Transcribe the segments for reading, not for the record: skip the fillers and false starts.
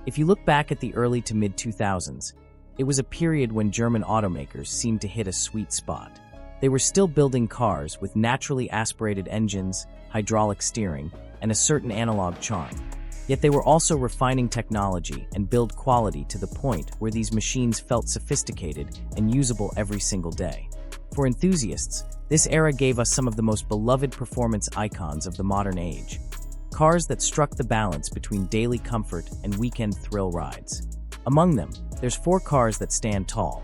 If you look back at the early to mid-2000s, it was a period when German automakers seemed to hit a sweet spot. They were still building cars with naturally aspirated engines, hydraulic steering, and a certain analog charm. Yet they were also refining technology and build quality to the point where these machines felt sophisticated and usable every single day. For enthusiasts, this era gave us some of the most beloved performance icons of the modern age. Cars that struck the balance between daily comfort and weekend thrill rides. Among them, there's 4 cars that stand tall: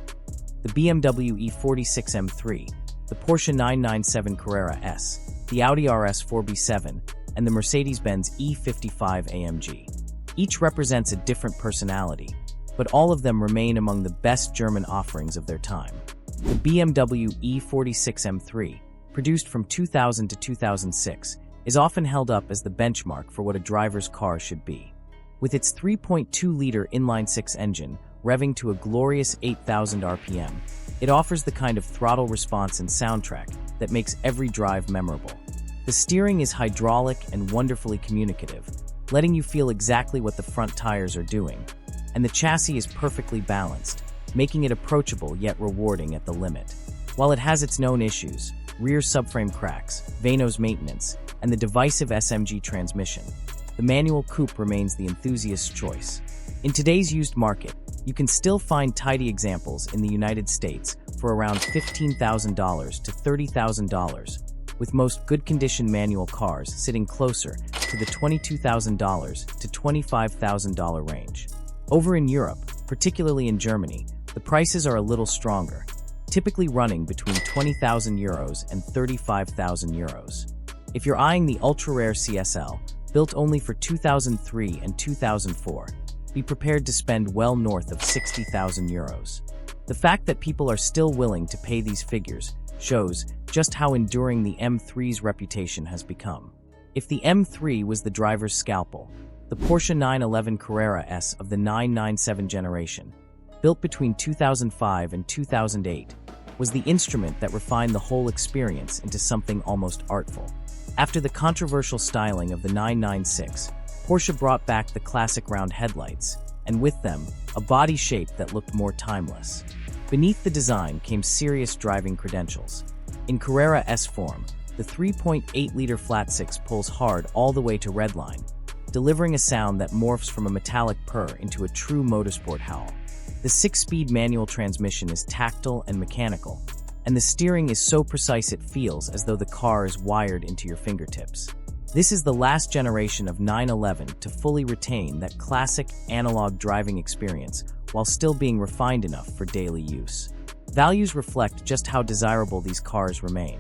the BMW E46 M3, the Porsche 997 Carrera S, the Audi RS4 B7, and the Mercedes-Benz E55 AMG. Each represents a different personality, but all of them remain among the best German offerings of their time. The BMW E46 M3, produced from 2000 to 2006, is often held up as the benchmark for what a driver's car should be. With its 3.2-liter inline-six engine, revving to a glorious 8,000 RPM, it offers the kind of throttle response and soundtrack that makes every drive memorable. The steering is hydraulic and wonderfully communicative, letting you feel exactly what the front tires are doing, and the chassis is perfectly balanced, making it approachable yet rewarding at the limit. While it has its known issues, rear subframe cracks, Vanos maintenance, and the divisive SMG transmission, the manual coupe remains the enthusiast's choice. In today's used market, you can still find tidy examples in the United States for around $15,000 to $30,000, with most good-condition manual cars sitting closer to the $22,000 to $25,000 range. Over in Europe, particularly in Germany, the prices are a little stronger, typically running between €20,000 and €35,000. If you're eyeing the ultra-rare CSL, built only for 2003 and 2004, be prepared to spend well north of €60,000. The fact that people are still willing to pay these figures shows just how enduring the M3's reputation has become. If the M3 was the driver's scalpel, the Porsche 911 Carrera S of the 997 generation, built between 2005 and 2008, was the instrument that refined the whole experience into something almost artful. After the controversial styling of the 996, Porsche brought back the classic round headlights, and with them, a body shape that looked more timeless. Beneath the design came serious driving credentials. In Carrera S form, the 3.8-liter flat-six pulls hard all the way to redline, delivering a sound that morphs from a metallic purr into a true motorsport howl. The 6-speed manual transmission is tactile and mechanical, and the steering is so precise it feels as though the car is wired into your fingertips. This is the last generation of 911 to fully retain that classic analog driving experience while still being refined enough for daily use. Values reflect just how desirable these cars remain.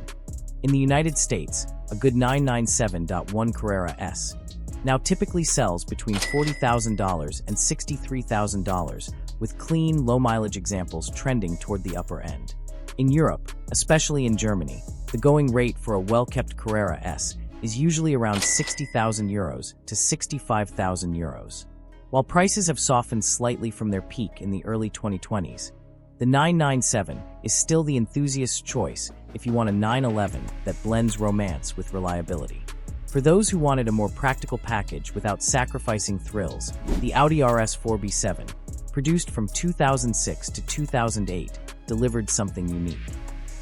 In the United States, a good 997.1 Carrera S now typically sells between $40,000 and $63,000, with clean, low-mileage examples trending toward the upper end. In Europe, especially in Germany, the going rate for a well-kept Carrera S is usually around €60,000 to €65,000. While prices have softened slightly from their peak in the early 2020s, the 997 is still the enthusiast's choice if you want a 911 that blends romance with reliability. For those who wanted a more practical package without sacrificing thrills, the Audi RS4 B7, produced from 2006 to 2008, delivered something unique.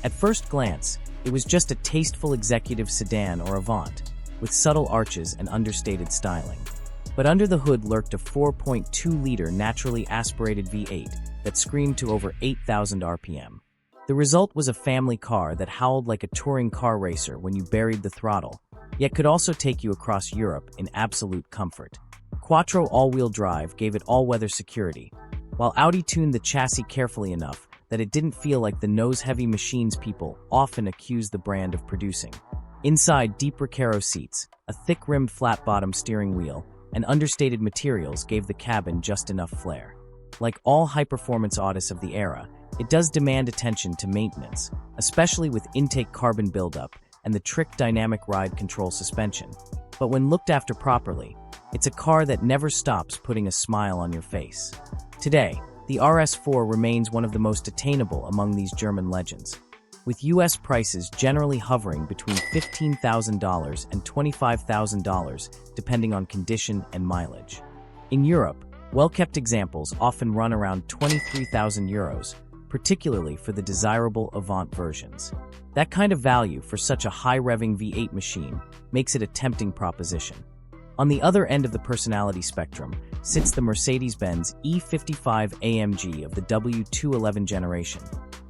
At first glance, it was just a tasteful executive sedan or Avant, with subtle arches and understated styling. But under the hood lurked a 4.2-liter naturally aspirated V8 that screamed to over 8,000 RPM. The result was a family car that howled like a touring car racer when you buried the throttle, yet could also take you across Europe in absolute comfort. Quattro all-wheel drive gave it all-weather security, while Audi tuned the chassis carefully enough that it didn't feel like the nose-heavy machines people often accuse the brand of producing. Inside, deep Recaro seats, a thick-rimmed flat-bottom steering wheel, and understated materials gave the cabin just enough flair. Like all high-performance Audis of the era, it does demand attention to maintenance, especially with intake carbon buildup and the trick dynamic ride control suspension. But when looked after properly, it's a car that never stops putting a smile on your face. Today, the RS4 remains one of the most attainable among these German legends, with US prices generally hovering between $15,000 and $25,000 depending on condition and mileage. In Europe, Well-kept examples often run around 23,000 euros, particularly for the desirable Avant versions. That kind of value for such a high-revving V8 machine makes it a tempting proposition. On the other end of the personality spectrum sits the Mercedes-Benz E55 AMG of the W211 generation,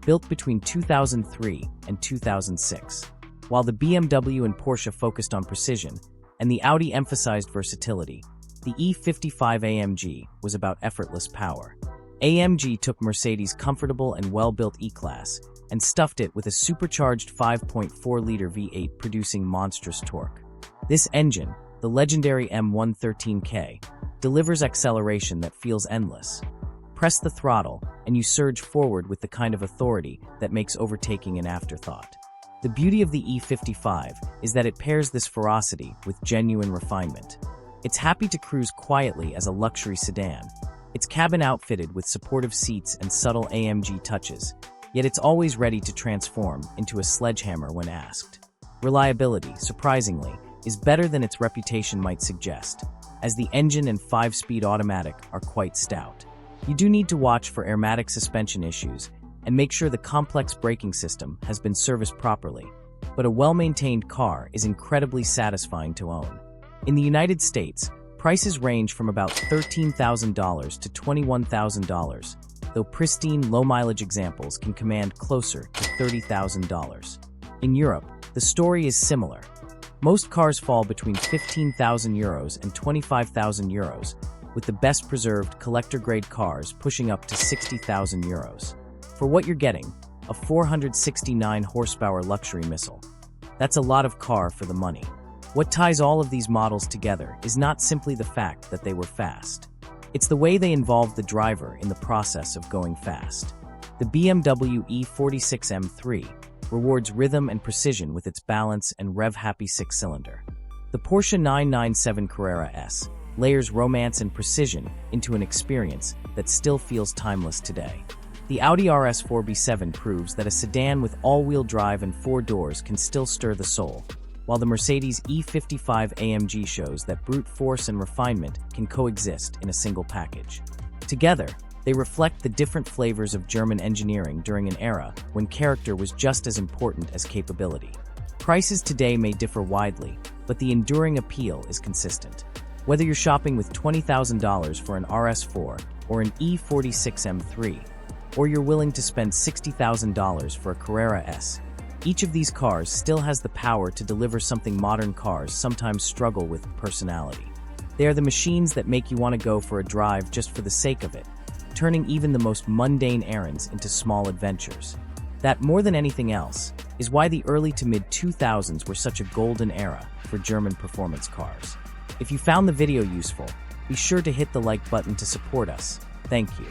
built between 2003 and 2006. While the BMW and Porsche focused on precision, and the Audi emphasized versatility, the E55 AMG was about effortless power. AMG took Mercedes' comfortable and well-built E-Class and stuffed it with a supercharged 5.4-liter V8 producing monstrous torque. This engine, the legendary M113K, delivers acceleration that feels endless. Press the throttle, and you surge forward with the kind of authority that makes overtaking an afterthought. The beauty of the E55 is that it pairs this ferocity with genuine refinement. It's happy to cruise quietly as a luxury sedan. Its cabin outfitted with supportive seats and subtle AMG touches, yet it's always ready to transform into a sledgehammer when asked. Reliability, surprisingly, is better than its reputation might suggest, as the engine and 5-speed automatic are quite stout. You do need to watch for airmatic suspension issues and make sure the complex braking system has been serviced properly, but a well-maintained car is incredibly satisfying to own. In the United States, prices range from about $13,000 to $21,000, though pristine, low-mileage examples can command closer to $30,000. In Europe, the story is similar. Most cars fall between €15,000 and €25,000, with the best-preserved collector-grade cars pushing up to €60,000. For what you're getting, a 469-horsepower luxury missile. That's a lot of car for the money. What ties all of these models together is not simply the fact that they were fast. It's the way they involved the driver in the process of going fast. The BMW E46 M3 rewards rhythm and precision with its balance and rev-happy six-cylinder. The Porsche 997 Carrera S layers romance and precision into an experience that still feels timeless today. The Audi RS4 B7 proves that a sedan with all-wheel drive and 4 doors can still stir the soul, while the Mercedes E55 AMG shows that brute force and refinement can coexist in a single package. Together, they reflect the different flavors of German engineering during an era when character was just as important as capability. Prices today may differ widely, but the enduring appeal is consistent. Whether you're shopping with $20,000 for an RS4 or an E46 M3, or you're willing to spend $60,000 for a Carrera S, each of these cars still has the power to deliver something modern cars sometimes struggle with: personality. They are the machines that make you want to go for a drive just for the sake of it, turning even the most mundane errands into small adventures. That, more than anything else, is why the early to mid-2000s were such a golden era for German performance cars. If you found the video useful, be sure to hit the like button to support us. Thank you.